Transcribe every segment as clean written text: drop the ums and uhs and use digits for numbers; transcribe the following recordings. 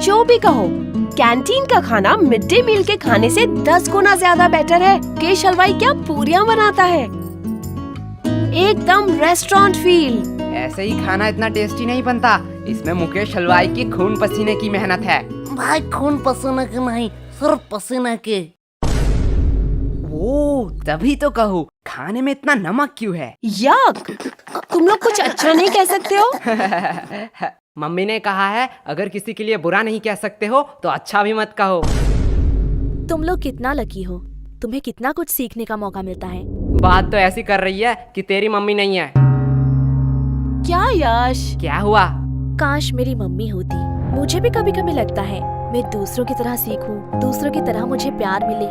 जो भी कहो, कैंटीन का खाना मिड डे मील के खाने से 10 गुना ज्यादा बेटर है। मुकेश हलवाई क्या पूरियां बनाता है, एकदम रेस्टोरेंट फील। ऐसे ही खाना इतना टेस्टी नहीं बनता, इसमें मुकेश हलवाई की खून पसीने की मेहनत है। भाई खून पसीने के नहीं, सिर्फ पसीने के। ओ, तभी तो कहूँ खाने में इतना नमक क्यों है। यक, तुम लोग कुछ अच्छा नहीं कह सकते हो? मम्मी ने कहा है अगर किसी के लिए बुरा नहीं कह सकते हो तो अच्छा भी मत कहो। तुम लोग कितना लकी हो, तुम्हें कितना कुछ सीखने का मौका मिलता है। बात तो ऐसी कर रही है कि तेरी मम्मी नहीं है। क्या यश? क्या हुआ? काश मेरी मम्मी होती। मुझे भी कभी कभी लगता है मैं दूसरों की तरह सीखूं, दूसरों की तरह मुझे प्यार मिले,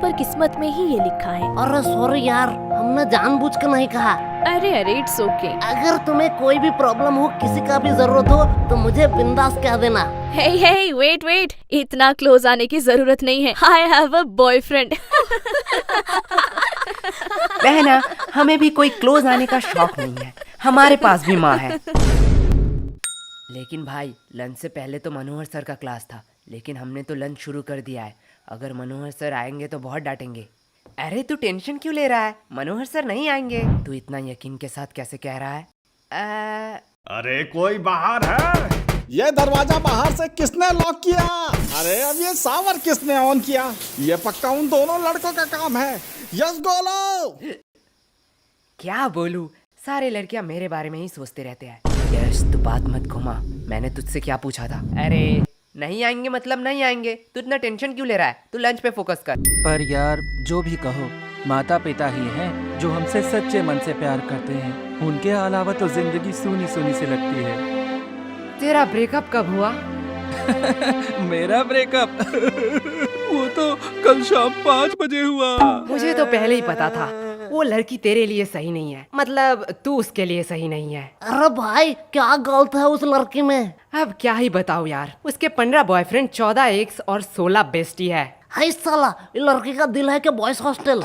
पर किस्मत में ही ये लिखा है। अरे सॉरी यार, हमने जानबूझ कर नहीं कहा। अरे इट्स ओके। अगर तुम्हें कोई भी प्रॉब्लम हो, किसी का भी जरूरत हो तो मुझे बिंदास कह देना। हे वेट, इतना क्लोज आने की जरूरत नहीं है। I have a boyfriend. बहना, हमें भी कोई क्लोज आने का शौक नहीं है, हमारे पास भी माँ है। लेकिन भाई, लंच से पहले तो मनोहर सर का क्लास था, लेकिन हमने तो लंच शुरू कर दिया है। अगर मनोहर सर आएंगे तो बहुत डांटेंगे। अरे तू टेंशन क्यों ले रहा है, मनोहर सर नहीं आएंगे। तू इतना यकीन के साथ कैसे कह रहा है? अरे कोई बाहर है? ये दरवाजा बाहर से किसने लॉक किया? अरे अब ये सावर किसने ऑन किया? ये पक्का उन दोनों लड़कों का काम है। यस गोलो। क्या बोलूं, सारे लड़कियां मेरे बारे में ही सोचते रहते हैं। यश तू बात मत घुमा, मैंने तुझसे क्या पूछा था? अरे नहीं आएंगे मतलब नहीं आएंगे, तू इतना टेंशन क्यों ले रहा है? तू लंच पे फोकस कर। पर यार जो भी कहो, माता पिता ही हैं जो हमसे सच्चे मन से प्यार करते हैं। उनके अलावा तो जिंदगी सूनी सूनी सी लगती है। तेरा ब्रेकअप कब हुआ? मेरा ब्रेकअप वो तो कल शाम 5 बजे हुआ। मुझे तो पहले ही पता था वो लड़की तेरे लिए सही नहीं है, मतलब तू उसके लिए सही नहीं है। अरे भाई क्या गलत है उस लड़की में? अब क्या ही बताओ यार, उसके 15 बॉयफ्रेंड, 14 एक्स और 16 बेस्टी है। हाय साला, ये लड़की का दिल है कि बॉयज हॉस्टल।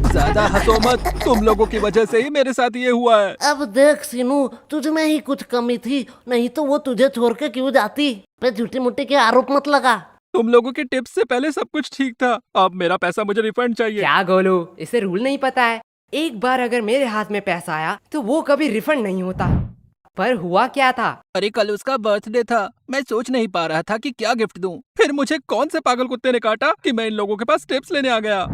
ज्यादा हंसो मत, तुम लोगों की वजह से ही मेरे साथ ये हुआ है। अब देख सीनू, तुझ में ही कुछ कमी थी, नहीं तो वो तुझे छोड़ के क्यों जाती? पे झूठी मुट्ठी के आरोप मत लगा। तुम लोगों के टिप्स से पहले सब कुछ ठीक था, अब मेरा पैसा मुझे रिफंड चाहिए। क्या गोलू, इसे रूल नहीं पता है? एक बार अगर मेरे हाथ में पैसा आया तो वो कभी रिफंड नहीं होता। पर हुआ क्या था? अरे कल उसका बर्थडे था, मैं सोच नहीं पा रहा था कि क्या गिफ्ट दूं। फिर मुझे कौन से पागल कुत्ते ने काटा कि मैं इन लोगों के पास टिप्स लेने आ गया।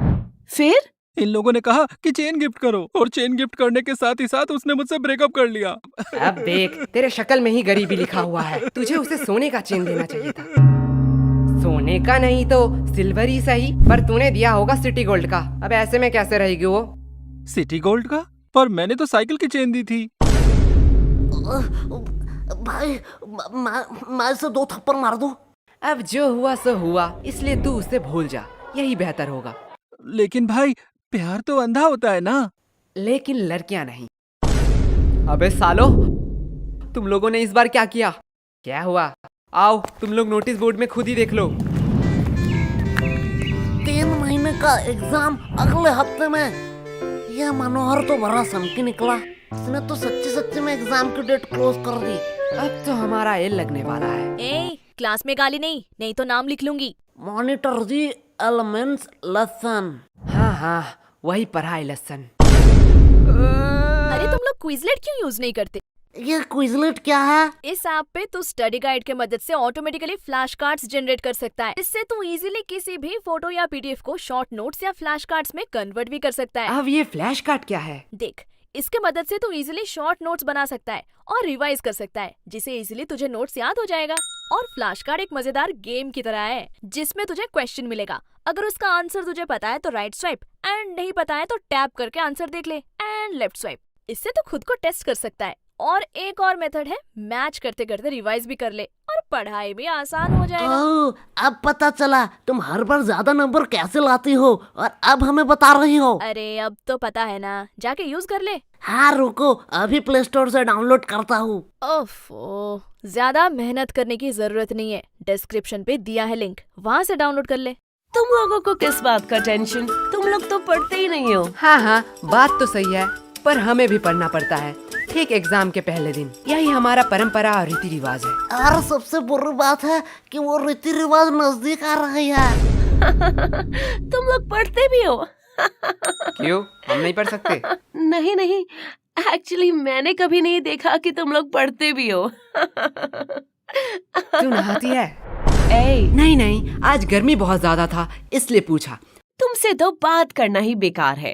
फिर इन लोगों ने कहा कि चेन गिफ्ट करो, और चेन गिफ्ट करने के साथ ही साथ उसने मुझसे ब्रेकअप कर लिया। अब देख, तेरे शक्ल में ही गरीबी लिखा हुआ है। तुझे उसे सोने का चेन देना चाहिए था। सोने का नहीं तो सिल्वर ही सही, पर तूने दिया होगा सिटी गोल्ड का। अब ऐसे में कैसे रहेगी वो? सिटी गोल्ड का? पर मैंने तो साइकिल की चेन दी थी। भाई मैं इसे 2 थप्पड़ मार दूं? अब जो हुआ सो हुआ, इसलिए तू उसे भूल जा, यही बेहतर होगा। लेकिन भाई प्यार तो अंधा होता है ना। लेकिन लड़कियां नहीं। अबे सालो, तुम लोगों ने इस बार क्या किया? क्या हुआ? आओ तुम लोग नोटिस बोर्ड में खुद ही देख लो। 3 महीने का एग्जाम अगले हफ्ते में। यह मनोहर तो बड़ा सनकी निकला, इसने तो सच्ची में एग्जाम की डेट क्लोज कर दी। अब तो हमारा एल लगने वाला है। ए, क्लास में गाली नहीं तो नाम लिख लूंगी। Monitor the elements lesson. हाँ, वही पढ़ाई लेसन। अरे तुम लोग क्विजलेट क्यों यूज नहीं करते? ये क्विजलेट क्या है? इस ऐप पे तू स्टडी गाइड के मदद से ऑटोमेटिकली फ्लैश कार्ड्स जनरेट कर सकता है। इससे तू इजीली किसी भी फोटो या पीडीएफ को शॉर्ट नोट्स या फ्लैश कार्ड्स में कन्वर्ट भी कर सकता है। अब ये फ्लैश कार्ड क्या है? देख, इसके मदद से तू इजीली शॉर्ट नोट्स बना सकता है और रिवाइज कर सकता है, जिससे इजीली तुझे नोट्स याद हो जाएगा। और फ्लैश कार्ड एक मजेदार गेम की तरह है, जिसमें तुझे क्वेश्चन मिलेगा। अगर उसका आंसर तुझे पता है तो राइट स्वाइप, एंड नहीं पता है तो टैप करके आंसर देख ले, एंड लेफ्ट स्वाइप। इससे तू खुद को टेस्ट कर सकता है। और एक और मेथड है, मैच करते करते रिवाइज भी कर ले और पढ़ाई भी आसान हो जाएगा। ओह, अब पता चला तुम हर बार ज्यादा नंबर कैसे लाती हो और अब हमें बता रही हो। अरे अब तो पता है ना, जाके यूज कर ले। हाँ रुको, अभी प्ले स्टोर से डाउनलोड करता हूँ। ओफो, ज्यादा मेहनत करने की जरूरत नहीं है, डिस्क्रिप्शन पे दिया है लिंक, वहाँ से डाउनलोड कर ले। तुम लोगों को किस बात का टेंशन? तुम लोग तो पढ़ते ही नहीं हो। हाँ, बात तो सही है, पर हमें भी पढ़ना पड़ता है। ठीक एग्जाम के पहले दिन। यही हमारा परंपरा और रीति रिवाज है। और सबसे बुरी बात है कि वो रीति रिवाज नजदीक आ रही है। तुम लोग पढ़ते भी हो? क्यों, हम नहीं पढ़ सकते? नहीं नहीं, एक्चुअली मैंने कभी नहीं देखा कि तुम लोग पढ़ते भी हो। तू नहाती है? ए, नहीं नहीं, आज गर्मी बहुत ज्यादा था इसलिए पूछा। तुमसे तो बात करना ही बेकार है।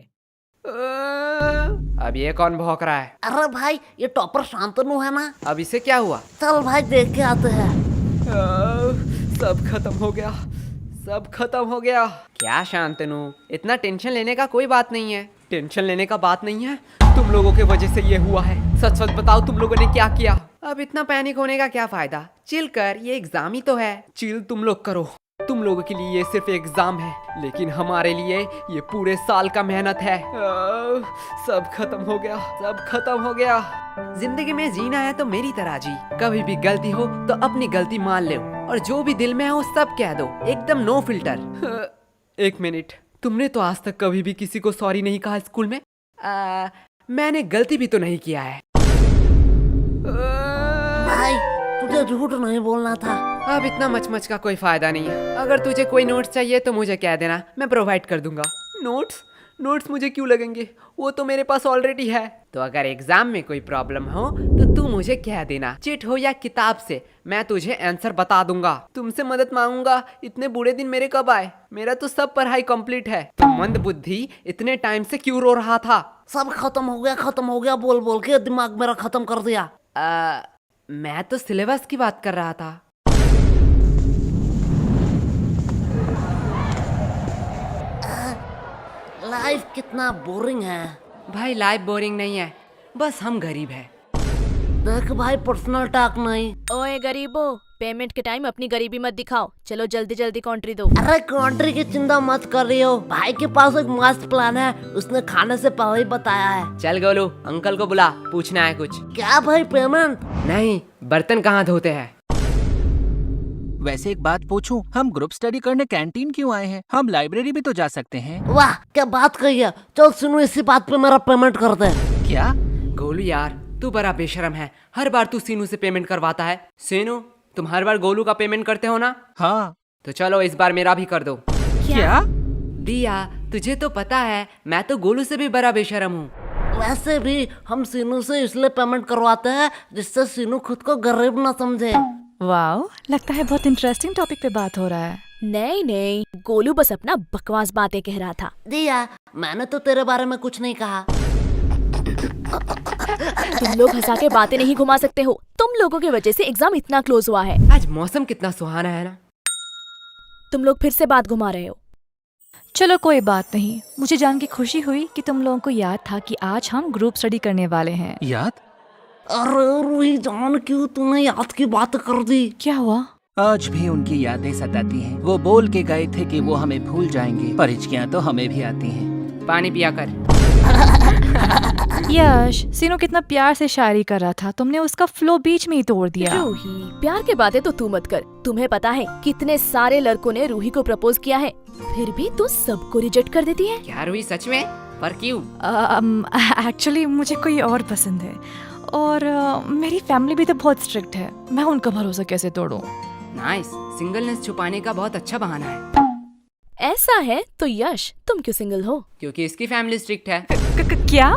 अब ये कौन भौंक रहा है? अरे भाई, ये टॉपर शांतनु है ना? अब इसे क्या हुआ? चल भाई देख के आते हैं। सब खत्म हो गया, सब खत्म हो गया। क्या शांतनु, इतना टेंशन लेने का कोई बात नहीं है। टेंशन लेने का बात नहीं है, तुम लोगों के वजह से ये हुआ है। सच सच बताओ, तुम लोगों ने क्या किया? अब इतना पैनिक होने का क्या फायदा? चिल कर, ये एग्जाम ही तो है। चिल तुम लोग करो। तुम लोगों के लिए ये सिर्फ एग्जाम है, लेकिन हमारे लिए ये पूरे साल का मेहनत है। सब खत्म हो गया, सब खत्म हो गया। जिंदगी में जीना है तो मेरी तरह जी। कभी भी गलती हो तो अपनी गलती मान लो, और जो भी दिल में हो सब कह दो, एकदम नो फिल्टर। एक मिनट, तुमने तो आज तक कभी भी किसी को सॉरी नहीं कहा स्कूल में? मैंने गलती भी तो नहीं किया है। भाई तुझे झूठ नहीं बोलना था। अब इतना मचमच का कोई फायदा नहीं है। अगर तुझे कोई नोट्स चाहिए तो मुझे कह देना, मैं प्रोवाइड कर दूंगा। नोट्स? नोट्स मुझे क्यों लगेंगे? वो तो मेरे पास ऑलरेडी है। तो अगर एग्जाम में कोई प्रॉब्लम हो तो तू मुझे कह देना, चिट हो या किताब से, मैं तुझे आंसर बता दूंगा। तुमसे मदद मांगूंगा। इतने बुरे दिन मेरे कब आए? मेरा तो सब पढ़ाई कंप्लीट है। तो मंद बुद्धि इतने टाइम से क्यों रो रहा था? सब खत्म हो गया बोल बोल के दिमाग मेरा खत्म कर दिया। मैं तो सिलेबस की बात कर रहा था। लाइफ कितना बोरिंग है। भाई लाइफ बोरिंग नहीं है, बस हम गरीब हैं। देख भाई, पर्सनल टॉक नहीं। ओए गरीबो, पेमेंट के टाइम अपनी गरीबी मत दिखाओ। चलो जल्दी जल्दी कॉन्ट्री दो। अरे कंट्री की चिंता मत कर रही हो, भाई के पास एक मस्त प्लान है, उसने खाने से पहले ही बताया है। चल गोलू, अंकल को बुला, पूछना है कुछ। क्या भाई, पेमेंट? नहीं, बर्तन कहाँ धोते हैं? वैसे एक बात पूछूं, हम ग्रुप स्टडी करने कैंटीन क्यों आए हैं? हम लाइब्रेरी भी तो जा सकते हैं। वाह क्या बात कही है। चल सुनो, इसी बात पे मेरा पेमेंट कर दे। क्या? गोलू यार, तू बड़ा बेशरम है। हर बार तू सीनू से पेमेंट करवाता है। सीनू, तुम हर बार गोलू का पेमेंट करते हो ना? हाँ। तो चलो इस बार मेरा भी कर दो। क्या? दिया, तुझे तो पता है मैं तो गोलू से भी बड़ा बेशरम हूँ। वैसे भी हम सीनू से इसलिए पेमेंट करवाते हैं जिससे सीनू खुद को गरीब ना समझे। वाओ, लगता है बहुत इंटरेस्टिंग टॉपिक पे बात हो रहा है। नहीं नहीं, गोलू बस अपना बकवास बातें कह रहा था। दिया, मैंने तो तेरे बारे में कुछ नहीं कहा। तुम लोग हंसा के बातें नहीं घुमा सकते हो। तुम लोगों की वजह से एग्जाम इतना क्लोज हुआ है। आज मौसम कितना सुहाना है ना। तुम लोग फिर से बात घुमा रहे हो। चलो कोई बात नहीं, मुझे जान के खुशी हुई कि तुम लोगों को याद था कि आज हम ग्रुप स्टडी करने वाले हैं। याद? अरे रूही जान, क्यों तूने याद की बात कर दी? क्या हुआ? आज भी उनकी यादें सताती हैं। वो बोल के गए थे कि वो हमें भूल जाएंगे, पर हिचकियां तो हमें भी आती हैं। पानी पिया कर। यश, सीनू कितना प्यार से शायरी कर रहा था, तुमने उसका फ्लो बीच में ही तोड़ दिया। रूही, प्यार के बातें तो तू मत कर। तुम्हें पता है कितने सारे लड़कों ने रूही को प्रपोज किया है, फिर भी तू सबको रिजेक्ट कर देती है। क्या रूही, सच में? पर क्यों? एक्चुअली मुझे कोई और पसंद है, और मेरी फैमिली भी तो बहुत स्ट्रिक्ट है। मैं उनका भरोसा कैसे तोड़ूं? नाइस, सिंगलनेस छुपाने का बहुत अच्छा बहाना है। ऐसा है तो यश, तुम क्यों सिंगल हो? क्योंकि इसकी फैमिली स्ट्रिक्ट है। क्या?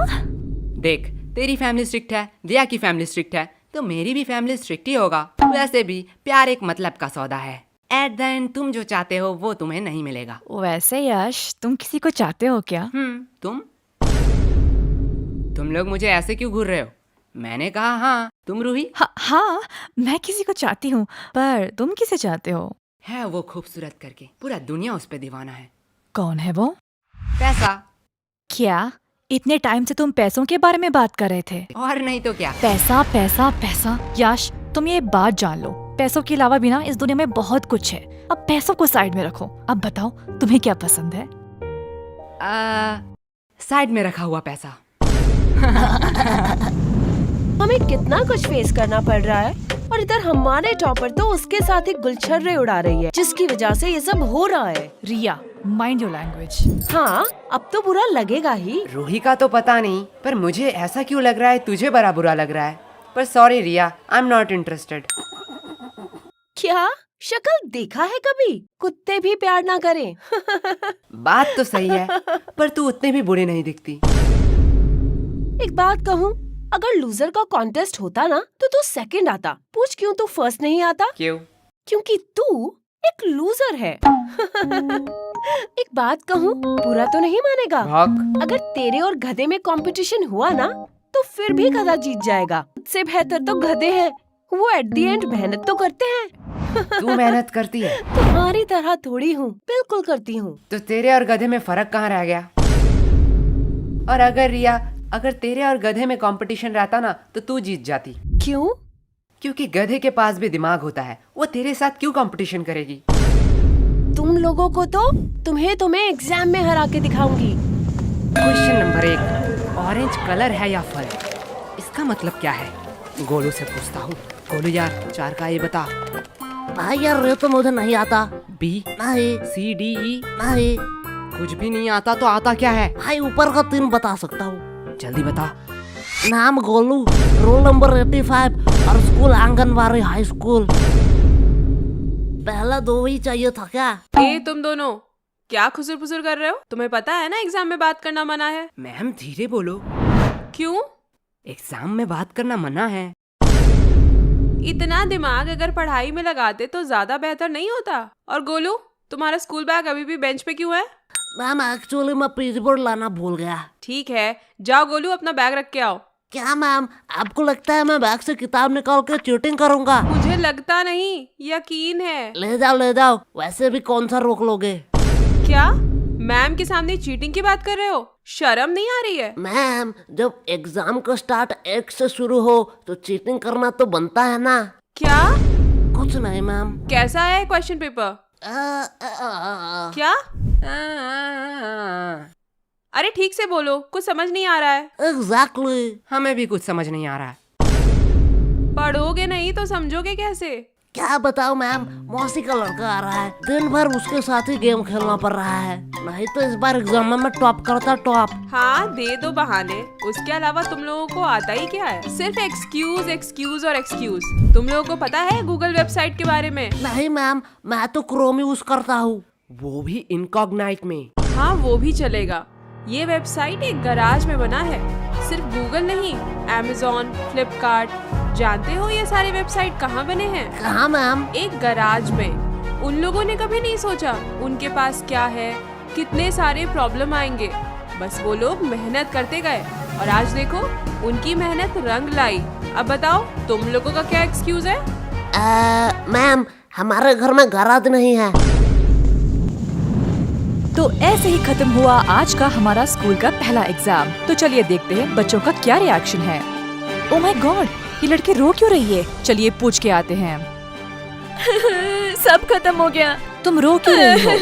देख, तेरी फैमिली स्ट्रिक्ट है, दिया की फैमिली स्ट्रिक्ट है, तो मेरी भी फैमिली स्ट्रिक्ट ही होगा। वैसे भी प्यार एक मतलब का सौदा है। एट द एंड तुम जो चाहते हो वो तुम्हें नहीं मिलेगा। वैसे यश, तुम किसी को चाहते हो क्या? तुम लोग मुझे ऐसे क्यों घूर रहे हो? मैंने कहा हाँ। तुम रूही? हाँ, मैं किसी को चाहती हूँ, पर तुम किसे चाहते हो? है वो खूबसूरत करके, पूरा दुनिया उस पे दीवाना है। कौन है वो? पैसा। क्या इतने टाइम से तुम पैसों के बारे में बात कर रहे थे? और नहीं तो क्या। पैसा पैसा पैसा। यश, तुम ये बात जान लो, पैसों के अलावा भी ना इस दुनिया में बहुत कुछ है। अब पैसों को साइड में रखो। अब बताओ तुम्हें क्या पसंद है? साइड में रखा हुआ पैसा। हमें कितना कुछ फेस करना पड़ रहा है, और इधर हमारे टॉपर तो उसके साथ एक गुलछर्रे उड़ा रही है, जिसकी वजह से ये सब हो रहा है। रिया, माइंड योर लैंग्वेज। हाँ, अब तो बुरा लगेगा ही। रूही का तो पता नहीं, पर मुझे ऐसा क्यों लग रहा है तुझे बड़ा बुरा लग रहा है। पर sorry Riya, I am not interested. क्या शक्ल देखा है कभी? कुत्ते भी प्यार ना करें। बात तो सही है, पर तू उतने भी बुरे नहीं दिखती। एक बात कहूँ, अगर लूजर का कॉन्टेस्ट होता ना तो तू सेकंड आता। पूछ क्यों तू फर्स्ट नहीं आता? क्यों? क्योंकि तू एक लूजर है। एक बात कहूँ, बुरा तो नहीं मानेगा? भौक। अगर तेरे और गधे में कंपटीशन हुआ ना तो फिर भी गधा जीत जाएगा। उससे बेहतर तो गधे हैं, वो एट द एंड मेहनत तो करते हैं। तू मेहनत करती है? तुम्हारी तरह थोड़ी हूँ, बिल्कुल करती हूँ। तो तेरे और गधे में फर्क कहाँ रह गया? और अगर रिया, अगर तेरे और गधे में कंपटीशन रहता ना तो तू जीत जाती। क्यों? क्योंकि गधे के पास भी दिमाग होता है, वो तेरे साथ क्यों कंपटीशन करेगी? तुम लोगों को तो तुम्हें एग्जाम में हरा के दिखाऊंगी। क्वेश्चन नंबर 1, ऑरेंज कलर है या फल? इसका मतलब क्या है? गोलू से पूछता हूँ। गोलू यार, 4 का ये बता। भाई यार ये तो मुझे नहीं आता। बी, नहीं सी, डी, ई? नहीं कुछ भी नहीं आता तो आता क्या है? भाई, ऊपर का 3 बता सकता हूँ। जल्दी बता। नाम गोलू, रोल नंबर 85 और स्कूल आंगनबाड़ी हाई स्कूल। पहला 2 ही चाहिए था क्या? ए तुम दोनों क्या खुसुर फुसुर कर रहे हो? तुम्हें पता है ना एग्जाम में बात करना मना है। मैम धीरे बोलो। क्यों? एग्जाम में बात करना मना है। इतना दिमाग अगर पढ़ाई में लगाते तो ज्यादा बेहतर नहीं होता। और गोलू, तुम्हारा स्कूल बैग अभी भी बेंच पे क्यों है? मैम एक्चुअली मैं पेज बोर्ड लाना भूल गया। ठीक है, जाओ गोलू अपना बैग रख के आओ। क्या मैम, आपको लगता है मैं बैग से किताब निकाल के चीटिंग करूंगा? मुझे लगता नहीं, यकीन है। ले जाओ, वैसे भी कौन सा रोक लोगे? क्या मैम के सामने चीटिंग की बात कर रहे हो? शर्म नहीं आ रही है? मैम, जब एग्जाम का स्टार्ट 1 से शुरू हो तो चीटिंग करना तो बनता है ना। क्या? कुछ नहीं मैम। कैसा है क्वेश्चन पेपर? क्या? अरे ठीक से बोलो, कुछ समझ नहीं आ रहा है। एग्जैक्टली। हमें भी कुछ समझ नहीं आ रहा है। पढ़ोगे नहीं तो समझोगे कैसे? क्या बताओ मैम, मौसी का लड़का आ रहा है, दिन भर उसके साथ ही गेम खेलना पड़ रहा है। नहीं तो इस बार एग्जाम में मैं टॉप करता टॉप। हाँ दे दो बहाने, उसके अलावा तुम लोगों को आता ही क्या है? सिर्फ एक्सक्यूज एक्सक्यूज और एक्सक्यूज। तुम लोगों को पता है गूगल वेबसाइट के बारे में? नहीं मैम, मैं तो क्रोम यूज करता हूँ। वो भी इनकॉग्नाइट में। हाँ वो भी चलेगा। ये वेबसाइट एक गराज में बना है। सिर्फ गूगल नहीं, Amazon, फ्लिपकार्ट, जानते हो ये सारे वेबसाइट कहाँ बने हैं? कहाँ मैम? एक गराज में। उन लोगों ने कभी नहीं सोचा उनके पास क्या है, कितने सारे प्रॉब्लम आएंगे। बस वो लोग मेहनत करते गए और आज देखो उनकी मेहनत रंग लाई। अब बताओ तुम लोगों का क्या एक्सक्यूज है? मैम, हमारे घर में गराज नहीं है। तो ऐसे ही खत्म हुआ आज का हमारा स्कूल का पहला एग्जाम। तो चलिए देखते हैं बच्चों का क्या रिएक्शन है। ओह माय गॉड, ये लड़की रो क्यों रही है? चलिए पूछ के आते हैं। सब खत्म हो गया। तुम रो क्यों रही हो?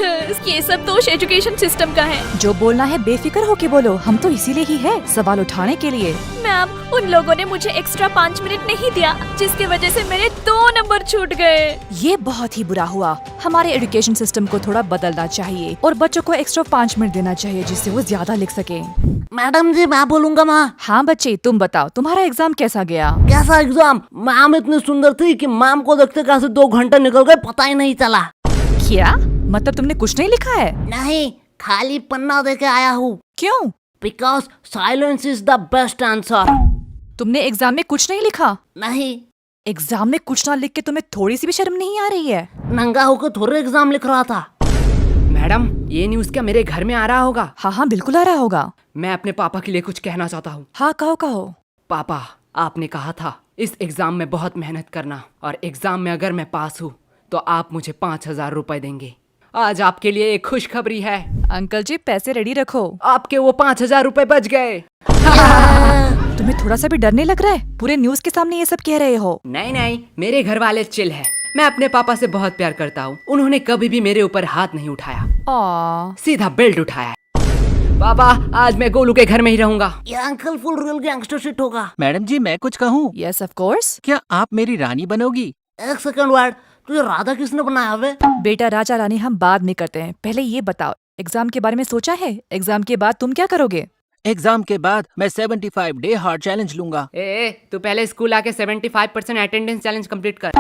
ये सब दोष एजुकेशन सिस्टम का है। जो बोलना है बेफिक्र होके बोलो, हम तो इसीलिए ही है, सवाल उठाने के लिए। मैम, उन लोगों ने मुझे एक्स्ट्रा 5 मिनट नहीं दिया, जिसकी वजह से मेरे 2 नंबर छूट गए। ये बहुत ही बुरा हुआ। हमारे एजुकेशन सिस्टम को थोड़ा बदलना चाहिए और बच्चों को एक्स्ट्रा 5 मिनट देना चाहिए, जिससे वो ज्यादा लिख सके। मैडम जी, मैं बोलूंगा माँ। हाँ बच्चे, तुम बताओ तुम्हारा एग्जाम कैसा गया? कैसा एग्जाम? मैम इतनी सुंदर थी कि मैम को देखते कैसे 2 घंटे निकल गए पता ही नहीं चला। क्या मतलब तुमने कुछ नहीं लिखा है? नहीं, खाली पन्ना दे के आया हूँ। क्यों? Because silence is the best answer. तुमने एग्जाम में कुछ नहीं लिखा? नहीं। एग्जाम में कुछ ना लिख के तुम्हें थोड़ी सी भी शर्म नहीं आ रही है? नंगा होकर थोड़े एग्जाम लिख रहा था। मैडम, ये न्यूज़ क्या मेरे घर में आ रहा होगा? हाँ हाँ बिल्कुल आ रहा होगा। मैं अपने पापा के लिए कुछ कहना चाहता हूँ। हाँ कहो कहो। पापा, आपने कहा था इस एग्जाम में बहुत मेहनत करना और एग्जाम में अगर मैं पास हूँ तो आप मुझे 5,000 रुपए देंगे। आज आपके लिए एक खुशखबरी है। अंकल जी पैसे रेडी रखो। आपके वो 5,000 रुपए बच गए। तुम्हें थोड़ा सा भी डर नहीं लग रहा है? पूरे न्यूज के सामने ये सब कह रहे हो। नहीं नहीं, मेरे घर वाले चिल है। मैं अपने पापा से बहुत प्यार करता हूँ। उन्होंने कभी भी मेरे ऊपर हाथ नहीं उठाया, सीधा बेल्ट उठाया। पापा, आज मैं गोलू के घर में ही रहूंगा। ये uncle full real gangster shit होगा। मैडम जी, मैं कुछ कहूँ? Yes of course. क्या आप मेरी रानी बनोगी? एक सेकंड वर्ड, तुझे राधा किसने बनाया वे? बेटा राजा रानी हम बाद में करते हैं, पहले ये बताओ एग्जाम के बारे में सोचा है? एग्जाम के बाद तुम क्या करोगे? एग्जाम के बाद मैं 75 डे हार्ड चैलेंज लूंगा। तू पहले स्कूल आके 75% अटेंडेंस चैलेंज कंप्लीट कर।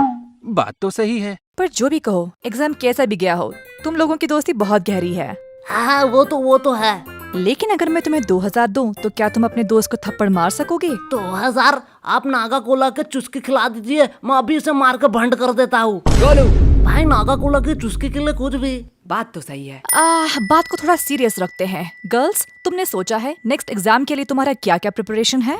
बात तो सही है। पर जो भी कहो, एग्जाम कैसा भी गया हो, तुम लोगों की दोस्ती बहुत गहरी है। हाँ वो तो है। लेकिन अगर मैं तुम्हें 2000 दूं, तो क्या तुम अपने दोस्त को थप्पड़ मार सकोगे? 2000 आप नागा कोला के चुस्की खिला दीजिए, मैं अभी इसे मार के भंड कर देता हूँ। गोलू, भाई नागा कोला की चुस्की के लिए कुछ भी। बात तो सही है। बात को थोड़ा सीरियस रखते हैं। गर्ल्स, तुमने सोचा है नेक्स्ट एग्जाम के लिए तुम्हारा क्या क्या प्रिपरेशन है?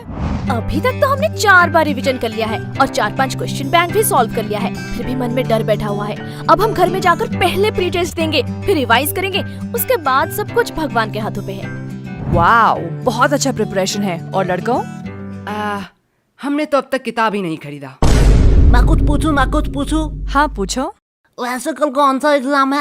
अभी तक तो हमने 4 बार रिवीजन कर लिया है और 4-5 क्वेश्चन बैंक भी सॉल्व कर लिया है। फिर भी मन में डर बैठा हुआ है। अब हम घर में जाकर पहले प्री टेस्ट देंगे, फिर रिवाइज करेंगे, उसके बाद सब कुछ भगवान के हाथों पे है। वाओ, बहुत अच्छा प्रिपरेशन है। और लड़कों? हमने तो अब तक किताब ही नहीं खरीदा। मैं कुछ पूछूं? हाँ पूछो। वैसे कल कौन सा एग्जाम है?